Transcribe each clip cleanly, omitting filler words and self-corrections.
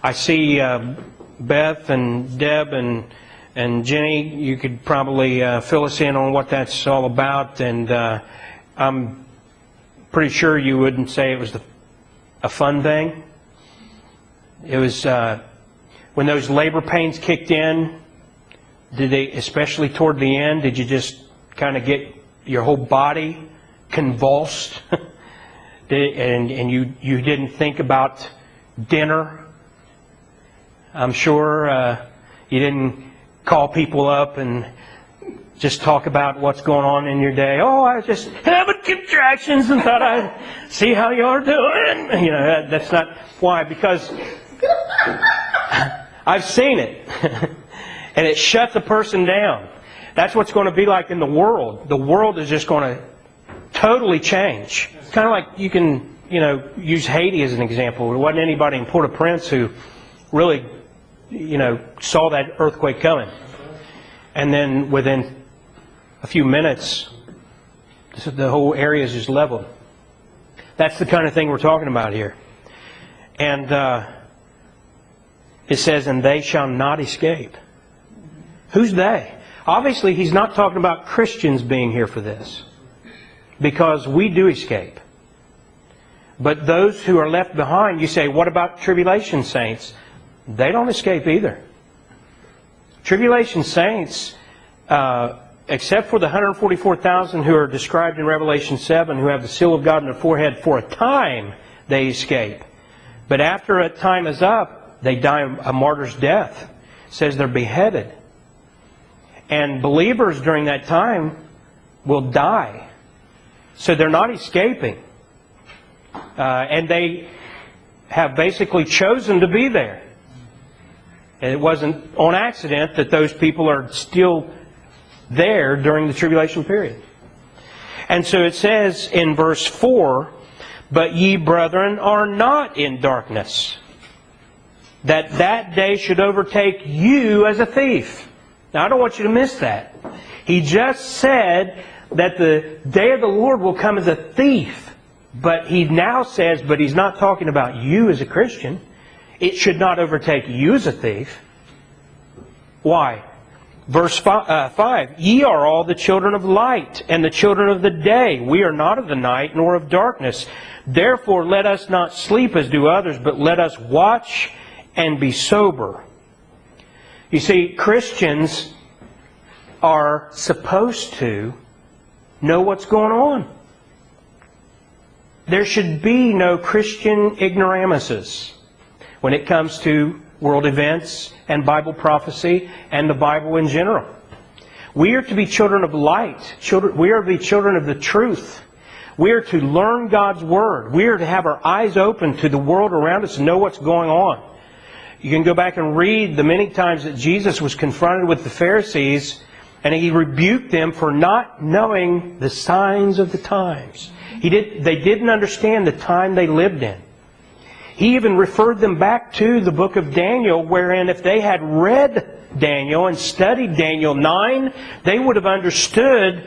I see Beth and Deb and Jenny. You could probably fill us in on what that's all about. And I'm pretty sure you wouldn't say it was a fun thing. It was when those labor pains kicked in. Did they, especially toward the end, did you just kind of get your whole body convulsed? and you didn't think about dinner? I'm sure you didn't call people up and just talk about what's going on in your day. Oh, I was just having contractions and thought I'd see how you are doing. You know, that's not why. Because I've seen it. And it shuts a person down. That's what's going to be like in the world. The world is just going to totally change. Kind of like you can, use Haiti as an example. There wasn't anybody in Port-au-Prince who really, saw that earthquake coming. And then within a few minutes, the whole area is just leveled. That's the kind of thing we're talking about here. And it says, and they shall not escape. Who's they? Obviously, he's not talking about Christians being here for this. Because we do escape. But those who are left behind, you say, what about tribulation saints? They don't escape either. Tribulation saints, except for the 144,000 who are described in Revelation 7, who have the seal of God in their forehead, for a time they escape. But after a time is up, they die a martyr's death. It says they're beheaded. And believers during that time will die. So they're not escaping. And they have basically chosen to be there. And it wasn't on accident that those people are still there during the tribulation period. And so it says in verse 4, but ye, brethren, are not in darkness, that day should overtake you as a thief. Now, I don't want you to miss that. He just said that the day of the Lord will come as a thief. But he now says, but he's not talking about you as a Christian. It should not overtake you as a thief. Why? Verse 5, ye are all the children of light and the children of the day. We are not of the night nor of darkness. Therefore let us not sleep as do others, but let us watch and be sober. You see, Christians are supposed to know what's going on. There should be no Christian ignoramuses when it comes to world events and Bible prophecy and the Bible in general. We are to be children of light. We are to be children of the truth. We are to learn God's Word. We are to have our eyes open to the world around us and know what's going on. You can go back and read the many times that Jesus was confronted with the Pharisees and He rebuked them for not knowing the signs of the times. They didn't understand the time they lived in. He even referred them back to the book of Daniel, wherein if they had read Daniel and studied Daniel 9, they would have understood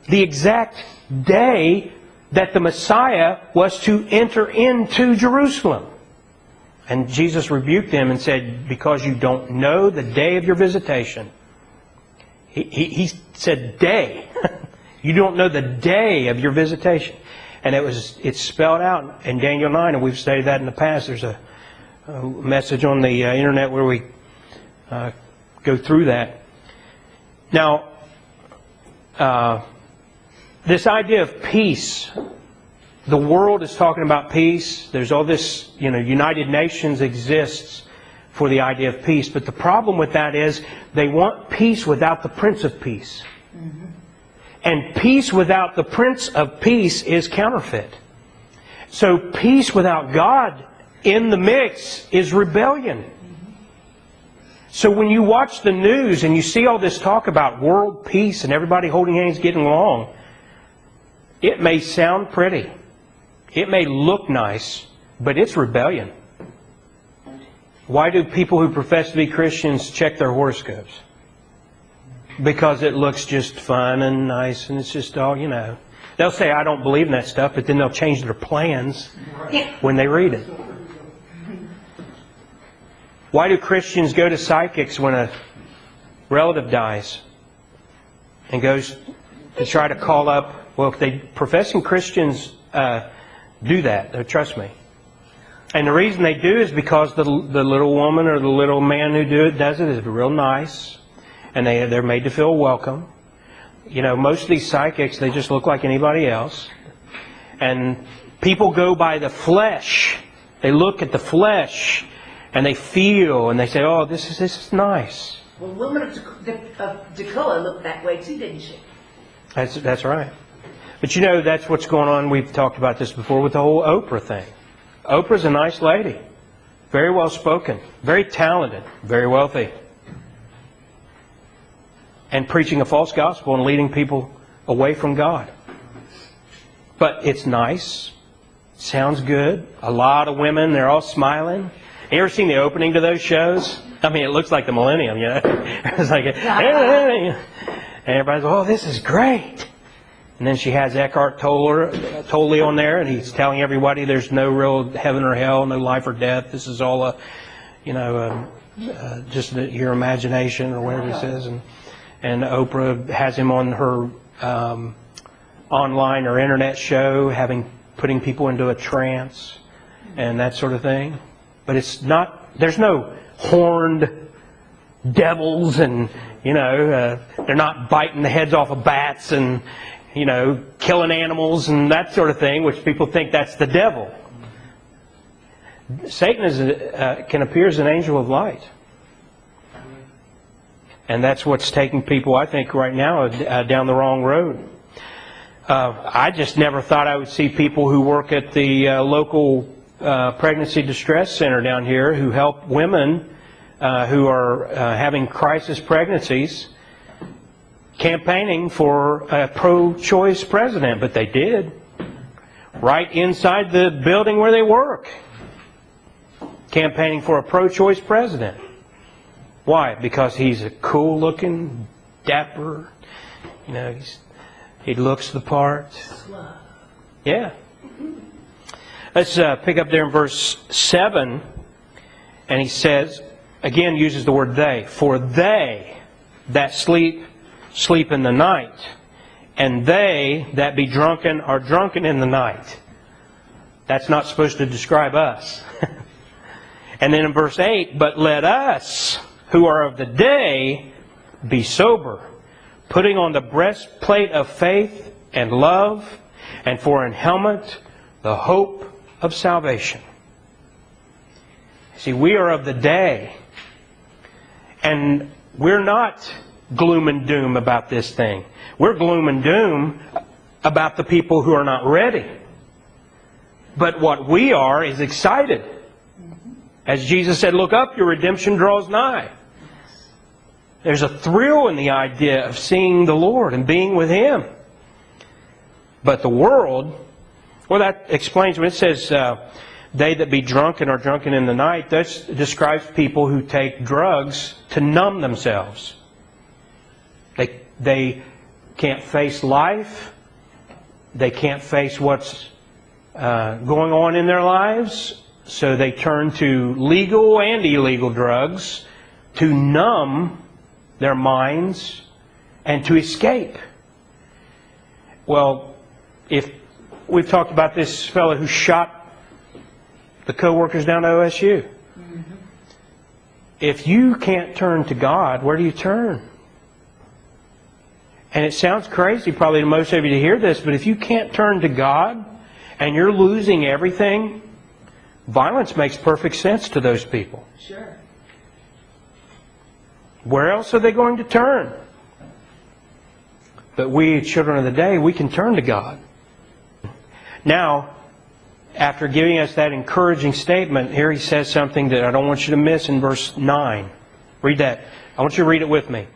the exact day that the Messiah was to enter into Jerusalem. And Jesus rebuked them and said, because you don't know the day of your visitation. He said day. You don't know the day of your visitation. And it's spelled out in Daniel 9, and we've studied that in the past. There's a message on the internet where we go through that. Now, this idea of peace, the world is talking about peace. There's all this, United Nations exists for the idea of peace. But the problem with that is they want peace without the Prince of Peace. Mm-hmm. And peace without the Prince of Peace is counterfeit. So peace without God in the mix is rebellion. So when you watch the news and you see all this talk about world peace and everybody holding hands getting along, it may sound pretty. It may look nice, but it's rebellion. Why do people who profess to be Christians check their horoscopes? Because it looks just fun and nice and it's just all, They'll say, I don't believe in that stuff, but then they'll change their plans when they read it. Why do Christians go to psychics when a relative dies and goes to try to call up? Well, professing Christians do that. Trust me. And the reason they do is because the little woman or the little man who does it is real nice, and they're made to feel welcome. You know, most of these psychics, they just look like anybody else. And people go by the flesh. They look at the flesh, and they feel, and they say, "Oh, this is nice." Well, the woman of Dakota looked that way too, didn't she? That's right. But you know, that's what's going on. We've talked about this before with the whole Oprah thing. Oprah's a nice lady, very well spoken, very talented, very wealthy, and preaching a false gospel and leading people away from God. But it's nice, sounds good. A lot of women, they're all smiling. You ever seen the opening to those shows? I mean, it looks like the millennium, you know. It's like, and everybody's, "Oh, this is great." And then she has Eckhart Tolle on there, and he's telling everybody there's no real heaven or hell, no life or death. This is all just your imagination or whatever he says. And Oprah has him on her online or internet show, putting people into a trance and that sort of thing. But it's not. There's no horned devils, and they're not biting the heads off of bats and killing animals and that sort of thing, which people think that's the devil. Satan can appear as an angel of light. And that's what's taking people, I think, right now down the wrong road. I just never thought I would see people who work at the local pregnancy distress center down here who help women who are having crisis pregnancies campaigning for a pro-choice president, but they did. Right inside the building where they work. Campaigning for a pro-choice president. Why? Because he's a cool-looking, dapper, he looks the part. Yeah. Let's pick up there in verse 7, and he says, again uses the word they. For they that sleep in the night, and they that be drunken are drunken in the night. That's not supposed to describe us. And then in verse 8, but let us, who are of the day, be sober, putting on the breastplate of faith and love, and for an helmet, the hope of salvation. See, we are of the day, and we're not gloom and doom about this thing. We're gloom and doom about the people who are not ready. But what we are is excited. As Jesus said, look up, your redemption draws nigh. There's a thrill in the idea of seeing the Lord and being with Him. But the world, well, that explains when it says, they that be drunken are drunken in the night. That describes people who take drugs to numb themselves. They can't face life. They can't face what's going on in their lives. So they turn to legal and illegal drugs to numb their minds and to escape. Well, if we've talked about this fellow who shot the co-workers down to OSU. Mm-hmm. If you can't turn to God, where do you turn? And it sounds crazy probably to most of you to hear this, but if you can't turn to God and you're losing everything, violence makes perfect sense to those people. Sure. Where else are they going to turn? But we, children of the day, we can turn to God. Now, after giving us that encouraging statement, here he says something that I don't want you to miss in verse 9. Read that. I want you to read it with me.